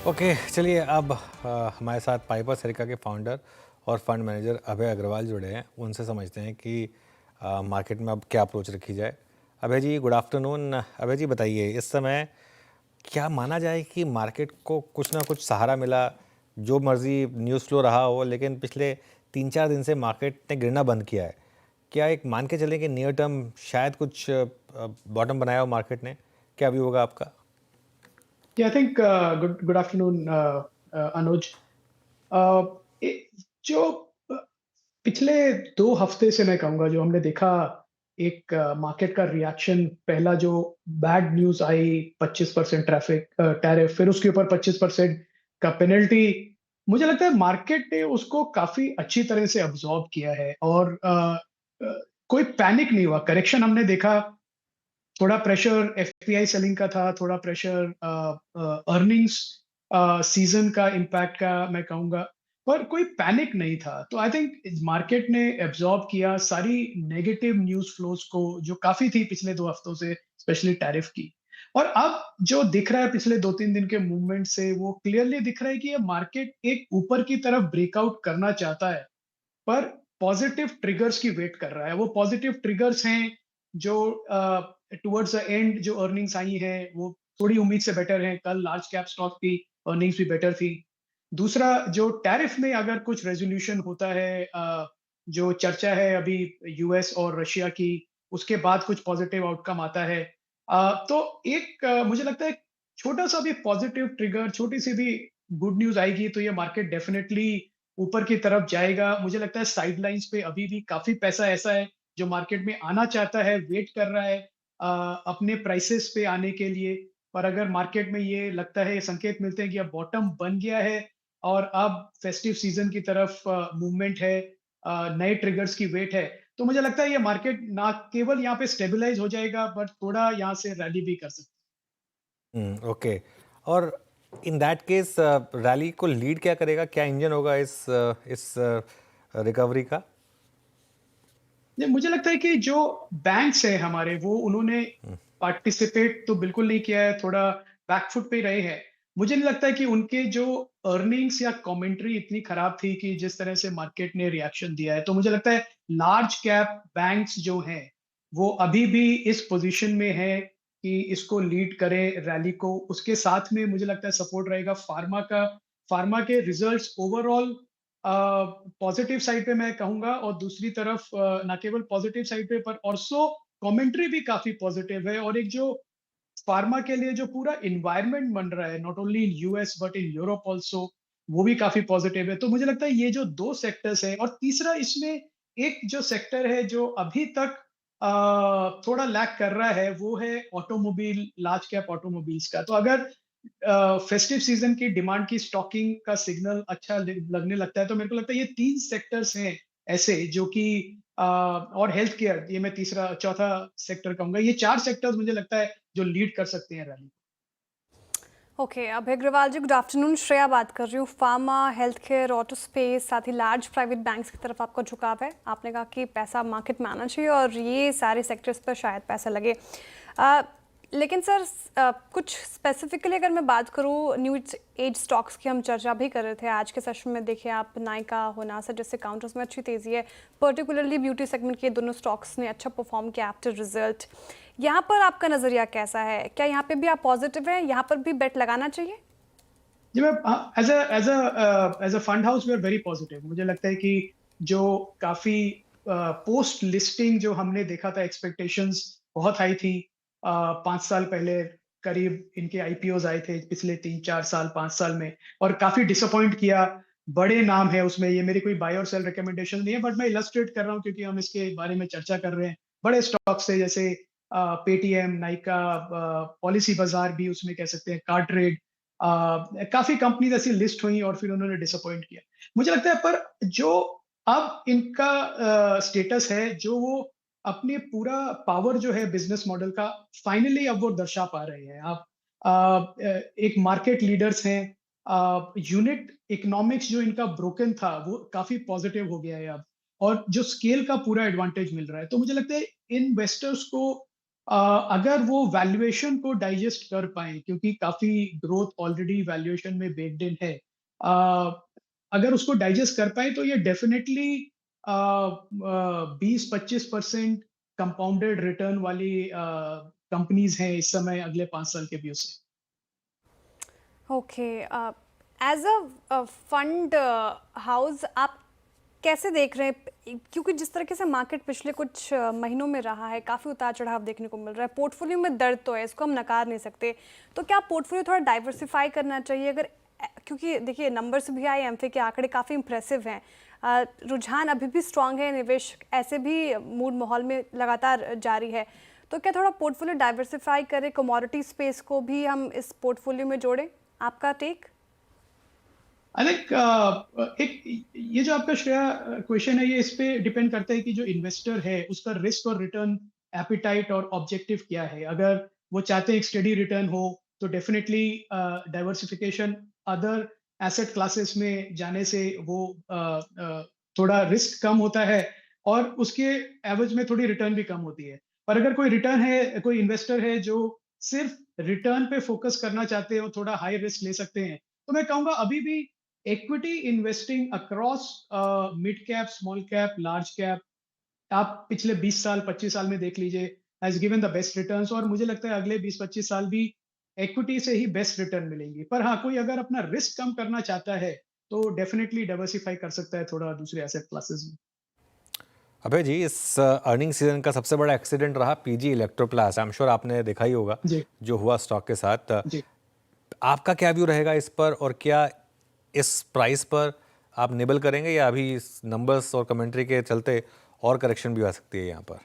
Okay, चलिए अब हमारे साथ पाइपर सरिता के फाउंडर और फंड मैनेजर अभय अग्रवाल जुड़े हैं। उनसे समझते हैं कि मार्केट में अब क्या अप्रोच रखी जाए। अभय जी, गुड आफ्टरनून। अभय जी, बताइए इस समय क्या माना जाए कि मार्केट को कुछ ना कुछ सहारा मिला? जो मर्जी न्यूज़ फ्लो रहा हो, लेकिन पिछले 3-4 दिन से मार्केट ने गिरना बंद किया है। क्या एक मान के चलें कि नियर टर्म शायद कुछ बॉटम बनाया हो मार्केट ने? क्या व्यू होगा आपका? Yeah, I think good afternoon, Anuj. ए, जो अ, पिछले 2 हफ्ते से मैं कहूँगा जो हमने देखा एक मार्केट का रिएक्शन पहला जो बैड न्यूज़ आई 25% टैरिफ फिर उसके ऊपर 25% का पेनल्टी। मुझे लगता है मार्केट ने उसको काफ़ी अच्छी तरह से अब्ज़ॉर्ब किया है और कोई पैनिक नहीं हुआ। करेक्शन हमने देखा, थोड़ा प्रेशर एफपीआई सेलिंग का था, थोड़ा प्रेशर अर्निंग्स सीज़न का इम्पैक्ट का मैं कहूँगा, पर कोई पैनिक नहीं था। तो आई थिंक मार्केट ने एब्ज़ॉर्ब किया सारी नेगेटिव न्यूज़ फ्लोज़ को जो काफ़ी थी पिछले 2 हफ्तों से, स्पेशली टैरिफ की। और अब जो दिख रहा है पिछले 2-3 दिन के मूवमेंट से वो क्लियरली दिख रहा है कि ये मार्केट एक ऊपर की तरफ ब्रेकआउट करना चाहता है। पर पॉजिटिव ट्रिगर्स की वेट कर रहा है। वो पॉजिटिव ट्रिगर्स हैं जो टुवर्ड्स द एंड जो अर्निंग्स आई हैं, वो थोड़ी उम्मीद से बेटर हैं। कल लार्ज कैप स्टॉक की अर्निंग्स भी बेटर थी। दूसरा जो टैरिफ में अगर कुछ रेज़ोल्यूशन होता है, जो चर्चा है अभी यूएस और रशिया की, उसके बाद कुछ पॉजिटिव आउटकम आता है। तो एक मुझे लगता है छोटा-सा भी पॉजिटिव ट्रिगर, छोटी-सी भी गुड न्यूज़ आएगी तो ये मार्केट डेफिनिटली ऊपर की तरफ जाएगा। मुझे लगता है साइडलाइंस पे अभी भी काफ़ी पैसा ऐसा है जो मार्केट में आना चाहता है, वेट कर रहा है अपने प्राइसेज़ पे आने के लिए। पर अगर मार्केट में ये लगता है, ये संकेत मिलते हैं कि अब बॉटम बन गया है और अब फेस्टिव सीज़न की तरफ मूवमेंट है, नए ट्रिगर्स की वेट है, तो मुझे लगता है ये मार्केट ना केवल यहाँ पे स्टेबलाइज़ हो जाएगा बट थोड़ा यहाँ से रैली भी कर सकता है। ओके। और इन दैट केस रैली को लीड क्या करेगा? क्या इंजन होगा इस रिकवरी का? नहीं, मुझे लगता है कि जो बैंक्स हैं हमारे वो उन्होंने पार्टिसिपेट तो बिल्कुल नहीं किया है, थोड़ा बैक फुट पे ही रहे हैं। मुझे नहीं लगता है कि उनके जो अर्निंग्स या कमेंट्री इतनी खराब थी कि जिस तरह से मार्केट ने रिएक्शन दिया है। तो मुझे लगता है लार्ज कैप बैंक्स जो हैं, वो अभी भी इस पोज़ीशन में हैं कि इसको लीड करें रैली को। उसके साथ में मुझे लगता है सपोर्ट रहेगा फार्मा का। फार्मा के रिजल्ट्स ओवरऑल पॉजिटिव साइड पे मैं कहूँगा और दूसरी तरफ ना केवल पॉजिटिव साइड पे पर ऑल्सो कमेंट्री भी काफ़ी पॉजिटिव है और एक जो फार्मा के लिए जो पूरा एनवायरनमेंट बन रहा है not only in US but in Europe also, वो भी काफ़ी पॉजिटिव है। तो मुझे लगता है ये जो 2 सेक्टर्स हैं और तीसरा इसमें एक जो सेक्टर है जो अभी तक थोड़ा लैग कर रहा है वो है ऑटोमोबाइल, लार्ज कैप ऑटोमोबाइल्स का। तो अगर फेस्टिव सीजन की डिमांड की स्टॉकिंग का सिग्नल अच्छा लगने लगता है तो मेरे को लगता है ये 3 सेक्टर्स हैं ऐसे जो कि और हेल्थ केयर ये मैं तीसरा चौथा सेक्टर कहूँगा। ये 4 सेक्टर्स मुझे लगता है जो लीड कर सकते हैं रैली। ओके, अभय अग्रवाल जी, गुड आफ्टरनून। श्रेया बात कर रही हूँ। Pharma, health care, auto space, साथ ही लार्ज प्राइवेट बैंक्स की तरफ आपका झुकाव है। आपने कहा कि पैसा मार्केट में आना चाहिए और ये सारे सेक्टर्स पर शायद पैसा लगे। अ, लेकिन सर, कुछ स्पेसिफिकली अगर मैं बात करूँ न्यू एज स्टॉक्स की, हम चर्चा भी कर रहे थे आज के सेशन में। देखिए आप, नायका, होनासा जैसे काउंटर्स में अच्छी तेज़ी है। पर्टिकुलरली ब्यूटी सेगमेंट के दोनों स्टॉक्स ने अच्छा परफॉर्म किया आफ्टर रिजल्ट। यहाँ पर आपका नज़रिया कैसा है? क्या यहाँ पे भी आप पॉजिटिव हैं? यहाँ पर भी बेट लगाना चाहिए? जी, मैं as a fund house we are very positive. मुझे लगता है कि जो काफ़ी पोस्ट लिस्टिंग जो हमने देखा था एक्सपेक्टेशंस बहुत हाई थी। 5 साल पहले करीब इनके आईपीओज़ आए थे पिछले 3-4 साल, 5 साल में और काफ़ी डिसअपॉइंट किया। बड़े नाम हैं उसमें, ये मेरी कोई बाय और सेल रिकमेंडेशन नहीं है बट मैं इलस्ट्रेट कर रहा हूँ क्योंकि हम इसके बारे में चर्चा कर रहे हैं। बड़े स्टॉक्स थे जैसे पेटीएम, नायका, पॉलिसी बाज़ार भी उसमें कह सकते हैं, कार्टरेड। काफ़ी कंपनीज़ ऐसी लिस्ट हुई और फिर उन्होंने डिसअपॉइंट किया। मुझे लगता है पर जो अब इनका स्टेटस है, जो वो अपने पूरा पावर जो है बिज़नेस मॉडल का फाइनली अब वो दर्शा पा रहे हैं। आप एक मार्केट लीडर्स हैं। यूनिट इकोनॉमिक्स जो इनका ब्रोकन था, वो काफ़ी पॉज़िटिव हो गया है अब और जो स्केल का पूरा एडवांटेज मिल रहा है। तो मुझे लगता है इन्वेस्टर्स को अगर वो वैल्यूएशन को डाइजेस्ट कर पाएँ, क्योंकि काफ़ी ग्रोथ ऑलरेडी वैल्यूएशन में बेक्ड इन है। अगर उसको डाइजेस्ट कर पाएँ तो ये डेफ़िनेटली 20-25% कंपाउंडेड रिटर्न वाली कंपनीज़ हैं इस समय अगले 5 साल के व्यू से। Okay, as a fund house आप कैसे देख रहे हैं, क्योंकि जिस तरीके से मार्केट पिछले कुछ महीनों में रहा है, काफ़ी उतार चढ़ाव देखने को मिल रहा है, पोर्टफोलियो में दर्द तो है, इसको हम नकार नहीं सकते। तो क्या पोर्टफोलियो थोड़ा डाइवर्सिफाई करना चाहिए? अगर क्योंकि देखिए नंबर्स भी आए, एमफे के आंकड़े काफ़ी इंप्रेसिव हैं, रुझान अभी भी स्ट्रांग है, निवेश ऐसे भी मूड माहौल में लगातार जारी है, तो क्या थोड़ा पोर्टफोलियो डाइवर्सिफाई करें, कमोडिटी स्पेस को भी हम इस पोर्टफोलियो में जोड़ें? आपका टेक? आई थिंक एक ये जो आपका श्रेया क्वेश्चन है, ये इस पे डिपेंड करता है कि जो इन्वेस्टर है उसका रिस्क और रिटर्न एपिटाइट और ऑब्जेक्टिव क्या है। अगर वो चाहते हैं एक स्टेडी रिटर्न हो तो definitely diversification other asset classes में जाने से वो थोड़ा रिस्क कम होता है और उसके एवरेज में थोड़ी रिटर्न भी कम होती है। पर अगर कोई इन्वेस्टर है जो सिर्फ रिटर्न पे फोकस करना चाहते हैं और थोड़ा हाई रिस्क ले सकते हैं, तो मैं कहूंगा अभी भी equity investing across mid cap, small cap, large cap, आप पिछले 20 साल 25 साल में देख लीजिए, has given the best returns और मुझे लगता है अगले 20-25 साल भी इक्विटी से ही बेस्ट रिटर्न मिलेंगी। पर हाँ, कोई अगर अपना रिस्क कम करना चाहता है तो डेफिनेटली डाइवर्सिफाई कर सकता है थोड़ा दूसरे एसेट क्लासेस में। अभय जी, इस अर्निंग सीजन का सबसे बड़ा एक्सीडेंट रहा PG Electroplast. I am sure आपने देखा ही होगा जी, जो हुआ स्टॉक के साथ। जी। आपका क्या व्यू रहेगा इस पर, और क्या इस प्राइस पर आप निबल करेंगे, या अभी नंबर्स और कमेंट्री के चलते और करेक्शन भी आ सकती है यहाँ पर?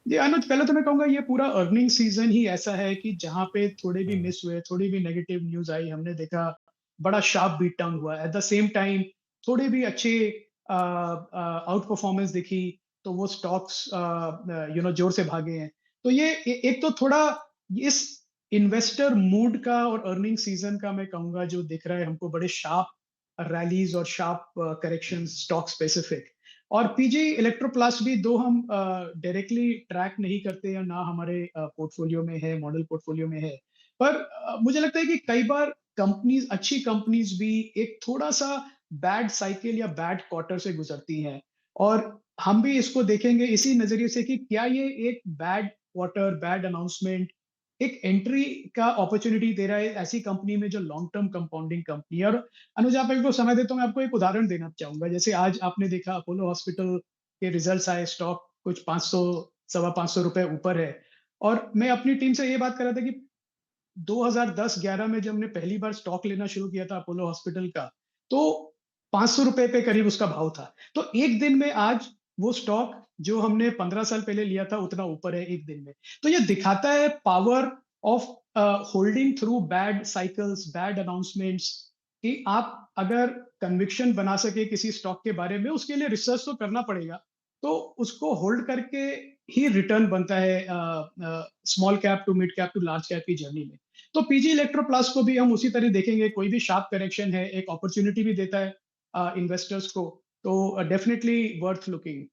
जी, अनुज, पहले तो मैं कहूँगा ये पूरा अर्निंग सीज़न ही ऐसा है कि जहाँ पे थोड़े भी हुँ। मिस हुए, थोड़ी भी नेगेटिव न्यूज़ आई, हमने देखा बड़ा शार्प बीट डाउन हुआ। एट द सेम टाइम थोड़े भी अच्छे आउट परफॉर्मेंस दिखी, तो वो स्टॉक्स ज़ोर से भागे हैं। तो ये एक तो थोड़ा इस इन्वेस्टर मूड का और अर्निंग सीज़न का मैं कहूँगा जो दिख रहा है हमको, बड़े शार्प रैलीज़ और शार्प करेक्शंस स्टॉक स्पेसिफिक। और पीजी इलेक्ट्रोप्लास्ट भी दो हम डायरेक्टली ट्रैक नहीं करते या ना हमारे पोर्टफोलियो में है, मॉडल पोर्टफोलियो में है। पर मुझे लगता है कि कई बार कंपनीज, अच्छी कंपनीज भी एक थोड़ा-सा बैड साइकिल या बैड क्वार्टर से गुजरती हैं और हम भी इसको देखेंगे इसी नज़रिए से कि क्या ये एक बैड क्वार्टर, बैड अनाउंसमेंट एक एंट्री का अपॉर्चुनिटी दे रहा है ऐसी कंपनी में जो लॉन्ग टर्म कंपाउंडिंग कंपनी है। और अनुज, आप मेरे को समय दे तो मैं आपको एक उदाहरण देना चाहूंगा। जैसे आज आपने देखा अपोलो हॉस्पिटल के रिजल्ट्स आए, स्टॉक कुछ 500 सवा 500 रुपए ऊपर है। और मैं अपनी टीम से ये बात कर रहा था कि 2010-11 में जब हमने पहली बार स्टॉक लेना शुरू किया था अपोलो हॉस्पिटल का, तो 500 रुपए पे करीब उसका भाव था। तो एक दिन में आज वो स्टॉक जो हमने 15 साल पहले लिया था उतना ऊपर है एक दिन में। तो ये दिखाता है power of holding through bad cycles, bad announcements, कि आप अगर कन्विक्शन बना सके किसी स्टॉक के बारे में, उसके लिए रिसर्च तो करना पड़ेगा। तो उसको होल्ड करके ही रिटर्न बनता है small cap to mid cap to large cap की जर्नी में। तो पीजी इलेक्ट्रोप्लास्ट को भी हम उसी तरह देखेंगे, कोई भी शार्प करेक्शन है एक अपॉर्चुनिटी भी देता है इन्वेस्टर्स को, तो डेफिनेटली वर्थ लुकिंग।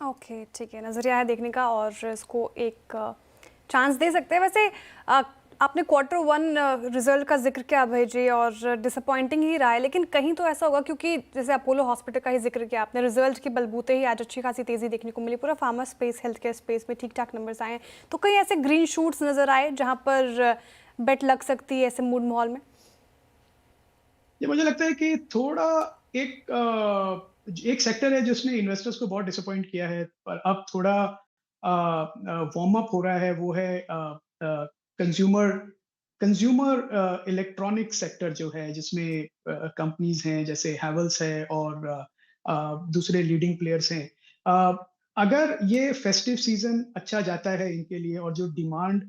ओके, ठीक है, नज़रिया है देखने का और इसको एक चांस दे सकते हैं। वैसे अ, आपने क्वार्टर वन रिजल्ट का जिक्र किया अभय जी, और डिसअपॉइंटिंग ही रहा है, लेकिन कहीं तो ऐसा होगा, क्योंकि जैसे अपोलो हॉस्पिटल का ही जिक्र किया आपने, रिजल्ट के बलबूते ही आज अच्छी खासी तेज़ी देखने को मिली, पूरा pharma space, health care space में ठीक ठाक नंबर्स आए हैं, तो कहीं ऐसे ग्रीन शूट्स नज़र आए जहाँ पर बेट लग सकती है ऐसे मूड माहौल में? ये मुझे लगता है कि थोड़ा एक एक सेक्टर है जिसने इन्वेस्टर्स को बहुत डिसअपॉइंट किया है, पर अब थोड़ा वार्म अप हो रहा है, वो है कंज्यूमर कंज्यूमर इलेक्ट्रॉनिक सेक्टर जो है, जिसमें कंपनीज हैं जैसे हैवेल्स है और दूसरे लीडिंग प्लेयर्स हैं। अगर ये फेस्टिव सीजन अच्छा जाता है इनके लिए और जो डिमांड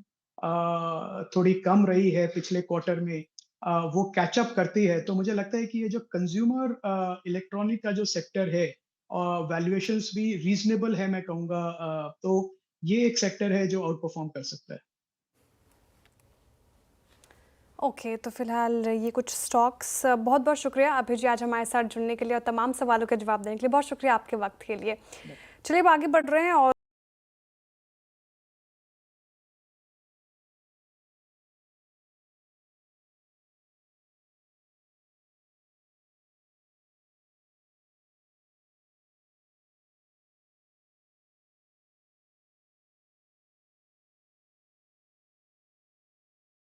थोड़ी कम रही है पिछले क्वार्टर में, वो कैचअप करती है, तो मुझे लगता है कि ये जो कंज्यूमर इलेक्ट्रॉनिक का जो सेक्टर है, वैल्यूएशंस भी रीजनेबल है मैं कहूँगा, तो ये एक सेक्टर है जो आउट परफॉर्म कर सकता है। ओके, तो फिलहाल ये कुछ स्टॉक्स। बहुत बहुत शुक्रिया अभय जी आज हमारे साथ जुड़ने के लिए और तमाम सवालों के जवाब देने के लिए। बहुत शुक्रिया आपके वक्त के लिए। चलिए अब आगे बढ़ रहे हैं और